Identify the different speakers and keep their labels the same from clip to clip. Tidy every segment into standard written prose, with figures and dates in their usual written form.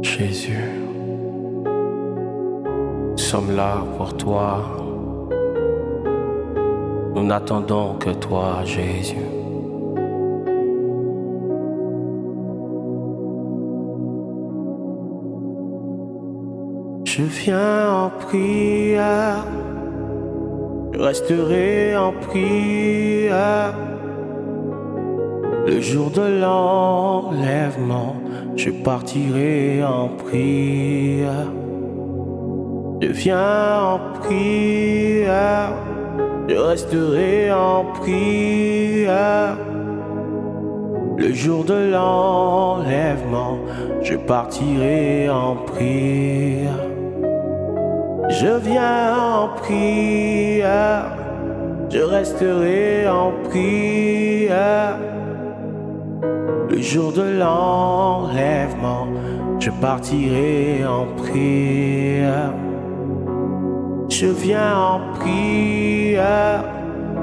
Speaker 1: Jésus, nous sommes là pour toi. Nous n'attendons que toi, Jésus. Je viens en prière, je resterai en prière. Le jour de l'enlèvement, je partirai en prière. Je viens en prière, je resterai en prière. Le jour de l'enlèvement, je partirai en prière. Je viens en prière, je resterai en prière. Le jour de l'enlèvement, je partirai en prière. Je viens en prière,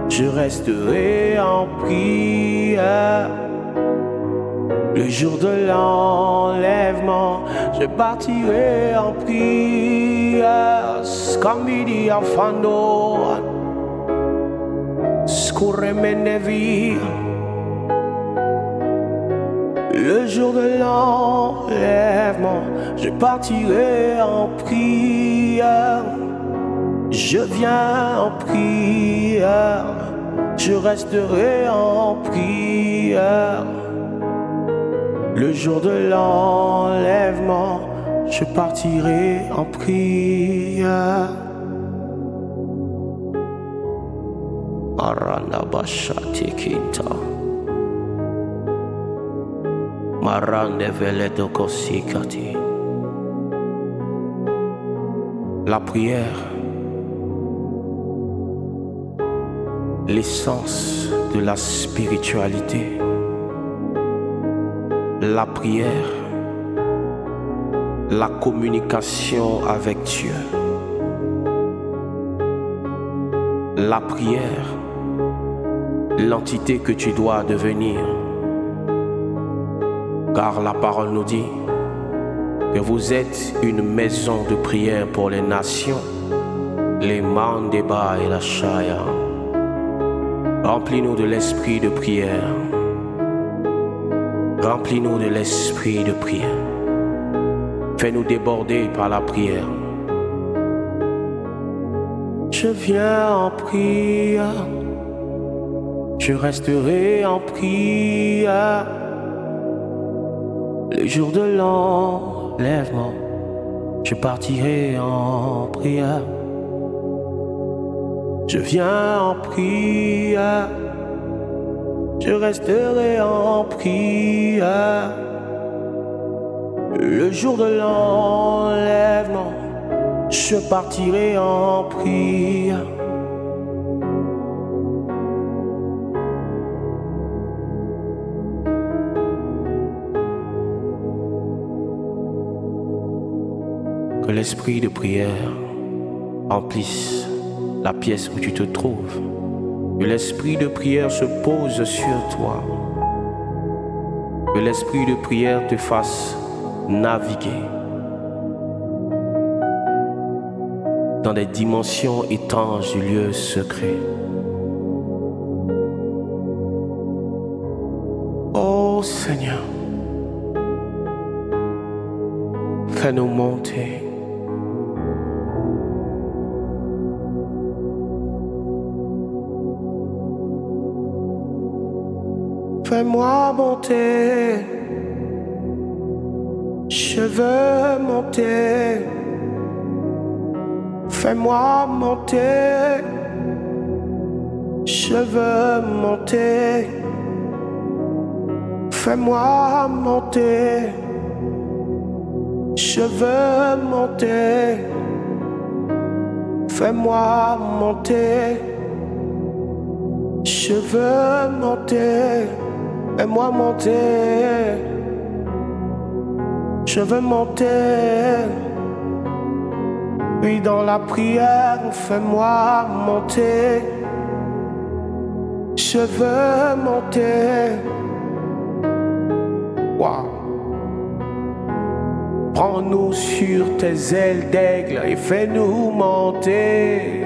Speaker 1: je resterai en prière. Le jour de l'enlèvement, je partirai en prière. Scambidi afando, scourremenevi. Le jour de l'enlèvement, je partirai en prière. Je viens en prière, je resterai en prière. Le jour de l'enlèvement, je partirai en prière. Aranabashati Kinta Marande Veledo Kosikati. La prière, l'essence de la spiritualité. La prière, la communication avec Dieu. La prière, l'entité que tu dois devenir. Car la parole nous dit que vous êtes une maison de prière pour les nations, les Mandeba et la Shaya. Remplis-nous de l'esprit de prière. Remplis-nous de l'esprit de prière. Fais-nous déborder par la prière. Je viens en prière, je resterai en prière. Le jour de l'enlèvement, je partirai en prière. Je viens en prière, je resterai en prière. Le jour de l'enlèvement, je partirai en prière. Que l'esprit de prière remplisse la pièce où tu te trouves. Que l'esprit de prière se pose sur toi. Que l'esprit de prière te fasse naviguer dans des dimensions étranges du lieu secret. Oh Seigneur, fais-nous monter. Fais-moi monter, je veux monter. Fais-moi monter, je veux monter. Fais-moi monter, je veux monter. Fais-moi monter, je veux monter. Fais-moi monter, je veux monter. Oui, dans la prière, fais-moi monter. Je veux monter. Wow. Prends-nous sur tes ailes d'aigle et fais-nous monter.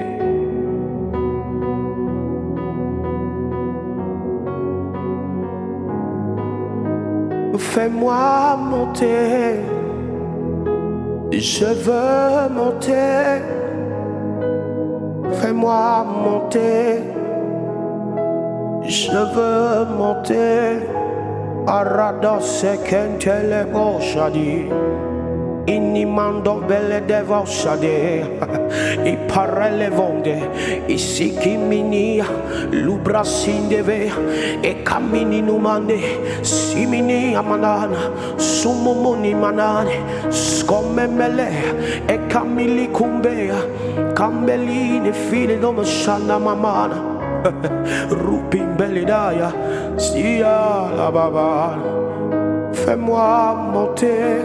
Speaker 1: Fais-moi monter, je veux monter. Fais-moi monter, je veux monter. Arados kentele boshadi, inimando belle devoshade, I parele vonde, ici qui mini, lubra sindeve, e camini numande, simini amanana, sumumuni manane, scomemele, e camili cumbea, cambeline file domo shana mamana. Rupin belidaya, sia la baba. Fais-moi monter,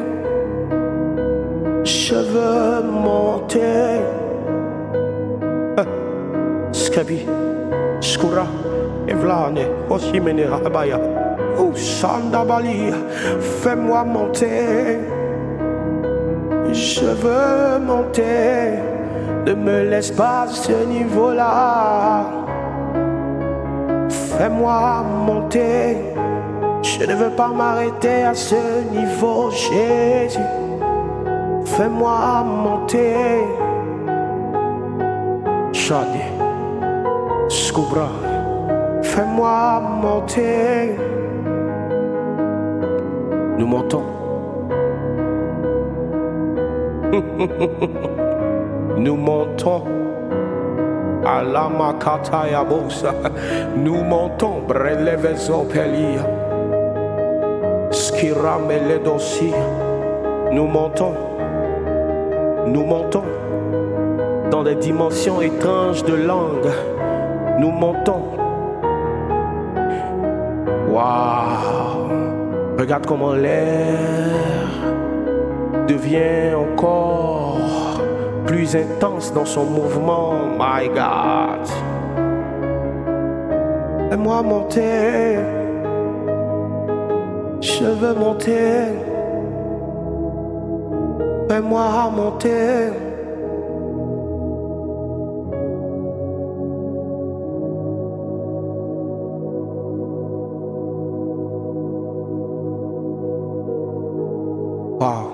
Speaker 1: je veux monter. Skabi, skura, evlane, osimene abaya. Sandabali, fais-moi monter, je veux monter. Ne me laisse pas à ce niveau-là. Fais-moi monter, je ne veux pas m'arrêter à ce niveau, Jésus. Fais-moi monter. Chade, Scoubra, fais-moi monter. Nous montons. Nous montons. Alama kataya bosa, nous montons brelevezo pelia, skiramele dossi, nous montons dans des dimensions étranges de langue, nous montons. Waouh, regarde comment l'air devient encore plus intense dans son mouvement. My God, fais-moi monter, je veux monter. Fais-moi monter. Wow.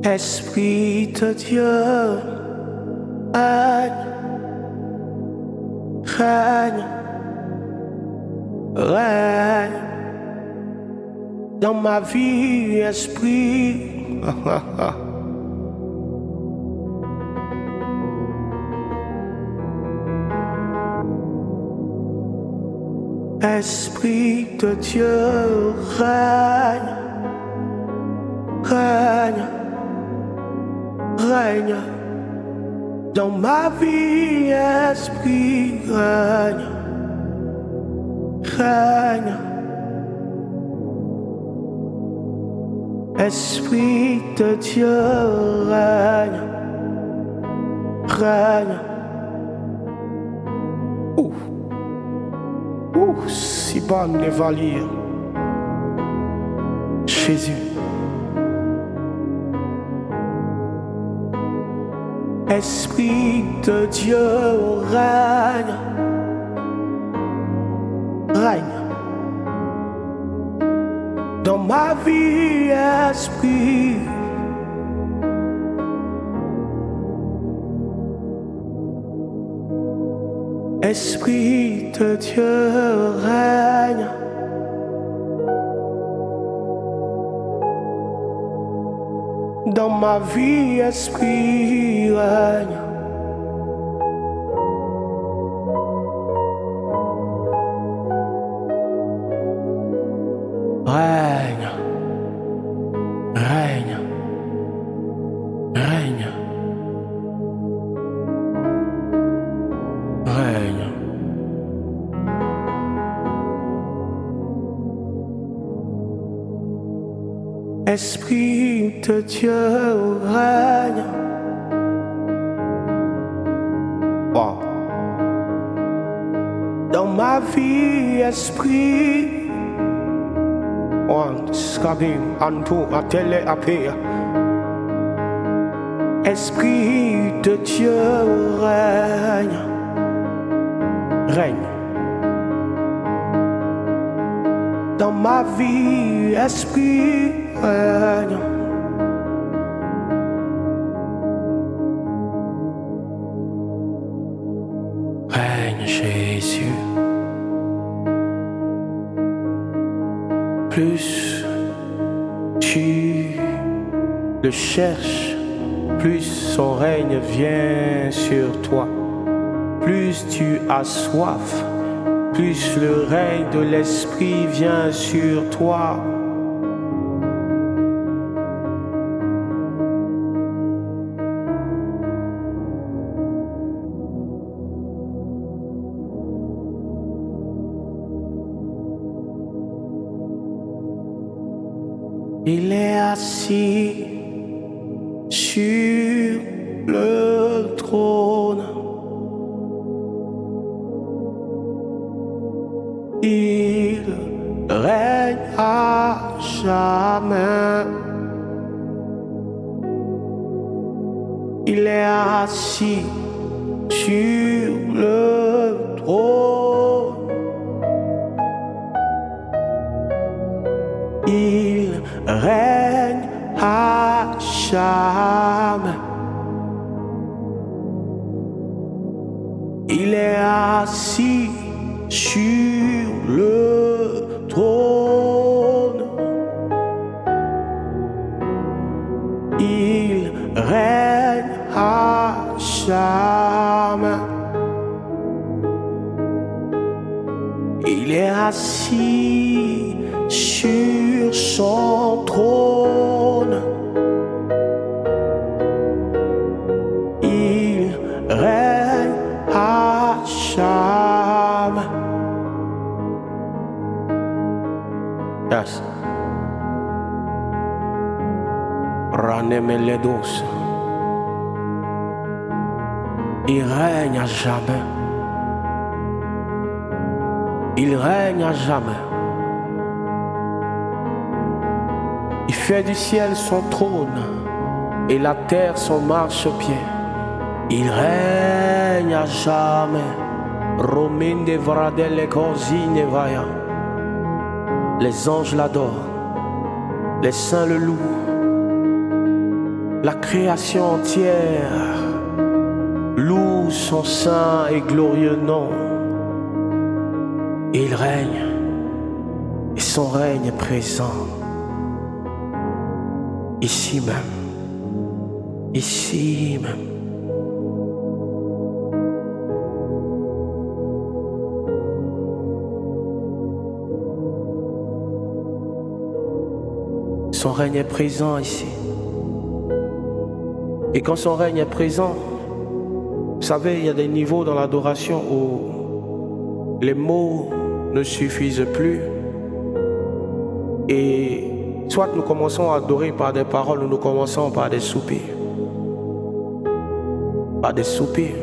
Speaker 1: Esprit de Dieu, règne, règne, règne dans ma vie, esprit. Esprit de Dieu, règne, règne, règne dans ma vie, esprit, règne, règne. Esprit de Dieu, règne, règne. Si bon les valiers, Jésus. Esprit de Dieu, règne, règne dans ma vie, esprit. Esprit de Dieu, règne. Dans ma vie, esprit, règne. Règne, règne, règne, règne. Esprit de Dieu, règne. Wow. Dans ma vie, esprit. One, Skabim, Anto, Atele, Apea. Esprit de Dieu règne, règne. Dans ma vie, esprit règne. Règne Jésus. Plus tu le cherches, plus son règne vient sur toi. Plus tu as soif, plus le règne de l'Esprit vient sur toi. Il est assis sur le trône. Il règne à jamais. Il est assis sur le trône. Il règne à jamais. Il est assis sur le trône. Il règne à jamais. Il est assis sur son trône. Il règne à jamais. Yes. Ranemeledos. Il règne à jamais. Il règne à jamais. Il fait du ciel son trône et la terre son marchepied. Il règne à jamais. Rominde Vradele Cosine Vaya. Les anges l'adorent, les saints le louent, la création entière loue son saint et glorieux nom. Il règne, et son règne est présent, ici même, ici même. Son règne est présent ici. Et quand son règne est présent, vous savez, il y a des niveaux dans l'adoration où les mots ne suffisent plus. Et soit nous commençons à adorer par des paroles ou nous commençons par des soupirs. Par des soupirs.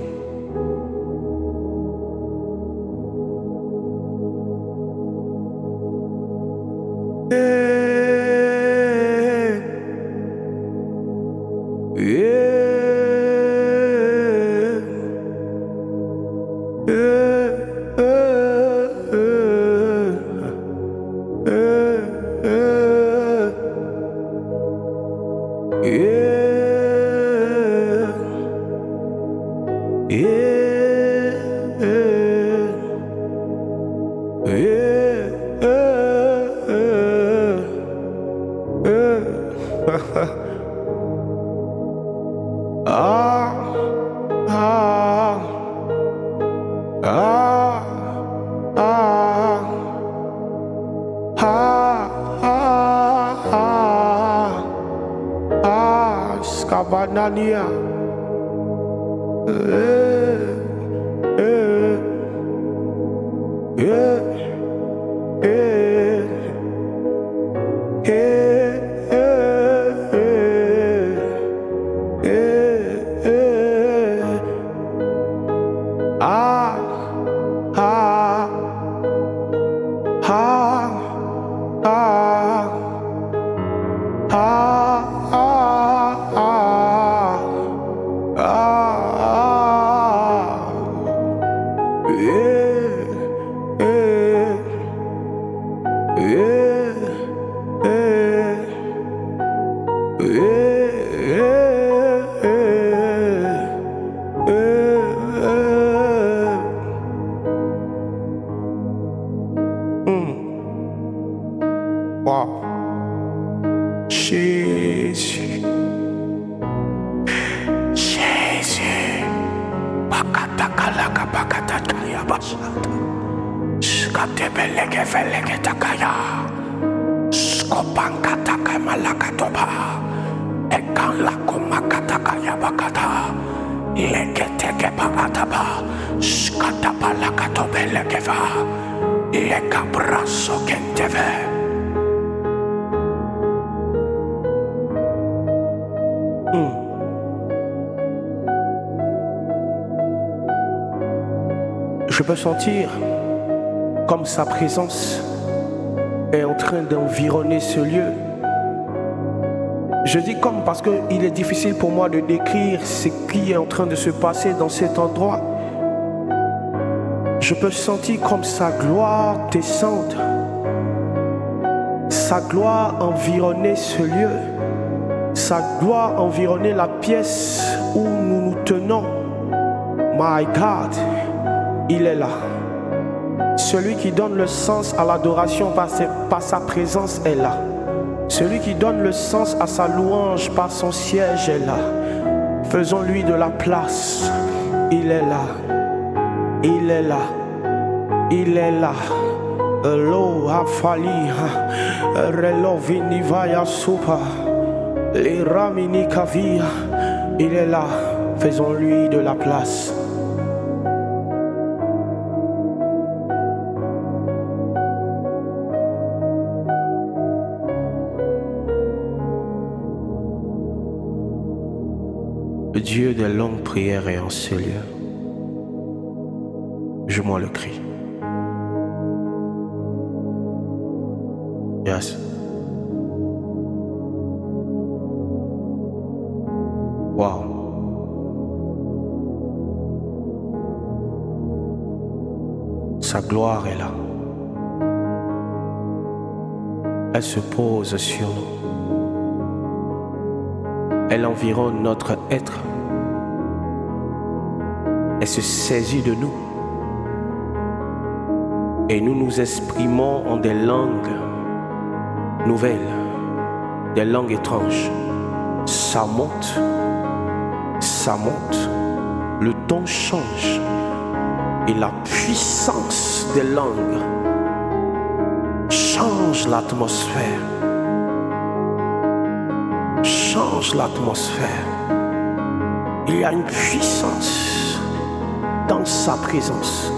Speaker 1: Skabanania. Ah, ah. Yeah, yeah, Wow. Jésus, Jésus, Bakatakalaka Bakatataya Basata, Skatebeleke Veleke Takaya, Skopankataka Malakatoba, Ekanlako Makatakaya Bakata, Leketeke Bakataba, Skatapalakatobelekeva, Lekabraso Kenteve. Je peux sentir comme sa présence est en train d'environner ce lieu. Je dis comme parce qu'il est difficile pour moi de décrire ce qui est en train de se passer dans cet endroit. Je peux sentir comme sa gloire descendre, sa gloire environner ce lieu, sa gloire environner la pièce où nous nous tenons. My God, il est là. Celui qui donne le sens à l'adoration par sa présence est là. Celui qui donne le sens à sa louange par son siège est là. Faisons-lui de la place. Il est là. Il est là. Il est là. Lo afali relo vinivaya supa les ramini kavia. Il est là. Faisons-lui de la place. Le Dieu des longues prières est en ce lieu. Je m'en le crie. Yes. Wow. Sa gloire est là. Elle se pose sur nous. Elle environne notre être. Elle se saisit de nous. Et nous nous exprimons en des langues nouvelles, des langues étranges. Ça monte, le ton change. Et la puissance des langues change l'atmosphère. Change l'atmosphère. Il y a une puissance dans sa présence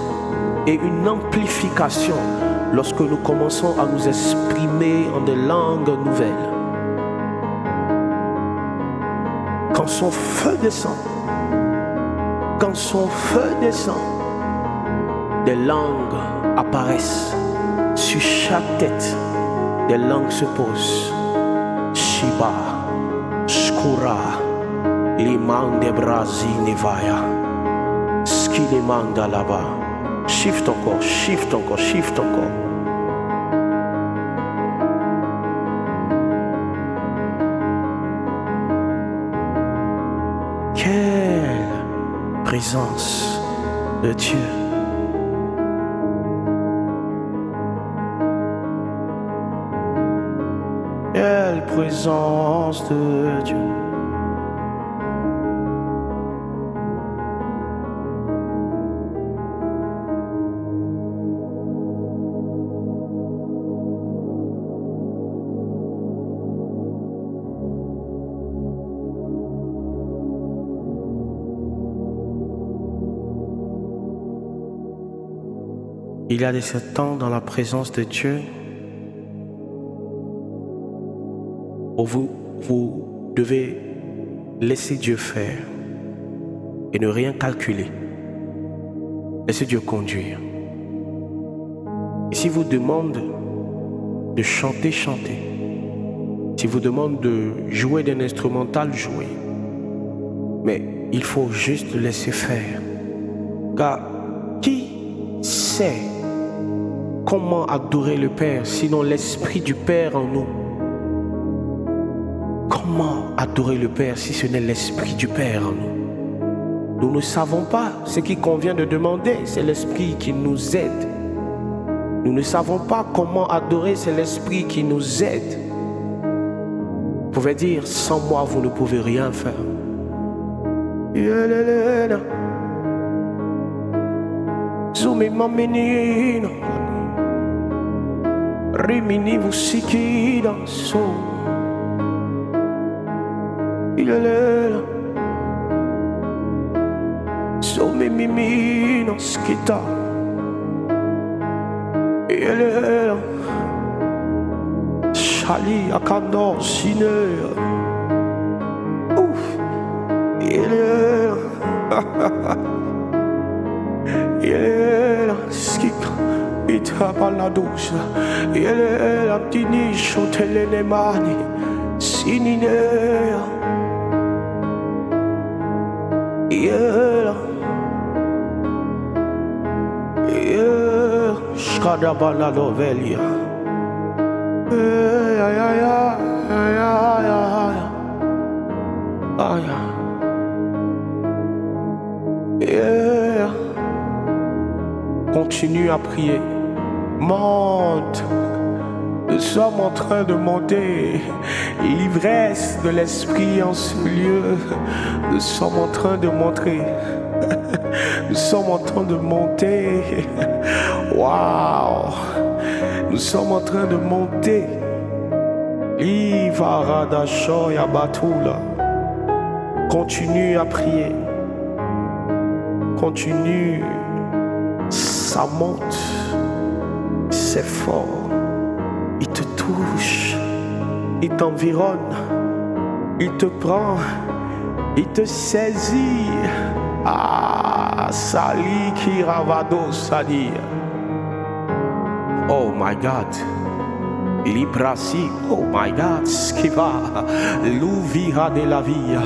Speaker 1: et une amplification lorsque nous commençons à nous exprimer en des langues nouvelles. Quand son feu descend, des langues apparaissent sur chaque tête. Des langues se posent. Shiba. Skura, liman de Brasinevaya, skilimanda là-bas. Shift encore. Quelle présence de Dieu. Quelle présence de Dieu. Il y a des temps dans la présence de Dieu où vous devez laisser Dieu faire et ne rien calculer. Laissez Dieu conduire. Et s'il vous demande de chanter, chantez. S'il vous demande de jouer d'un instrumental, jouez. Mais il faut juste le laisser faire. Car qui sait Comment adorer le Père sinon l'Esprit du Père en nous? Comment adorer le Père si ce n'est l'Esprit du Père en nous? Nous ne savons pas. Ce qui convient de demander, c'est l'Esprit qui nous aide. Nous ne savons pas comment adorer, c'est l'Esprit qui nous aide. Vous pouvez dire, sans moi, vous ne pouvez rien faire. Zumi ma menina, rimini vusikida so. Ilelela, zumi mimina skita. Ilelela, shali akando sinea. Ouf, ilelela. Yela skika itapaladosa yela tinisho telenemani sininea yela skada balalovelia Continue à prier. Monte. Nous sommes en train de monter. L'ivresse de l'esprit en ce lieu. Nous sommes en train de monter. Nous sommes en train de monter. Waouh. Nous sommes en train de monter. Ivaradashoya Batula. Continue à prier. Continue. Ça monte, c'est fort, il te touche, il t'environne, il te prend, il te saisit. Ah, Sali Kiravado Sadi. Oh my God, Librasi, oh my God, Skiva, Louvira de la Via,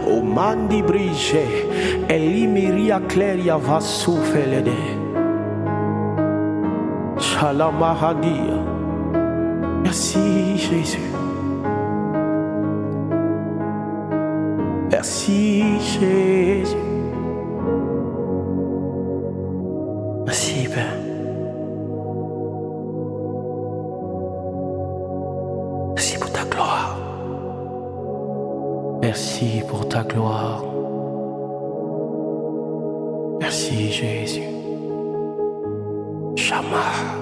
Speaker 1: oh Mandi Brige, Elimiria Cleria va souffler. Shalamahadia. Merci Jésus. Merci Jésus. Merci Père. Merci pour ta gloire. Merci pour ta gloire. Merci Jésus. Shama.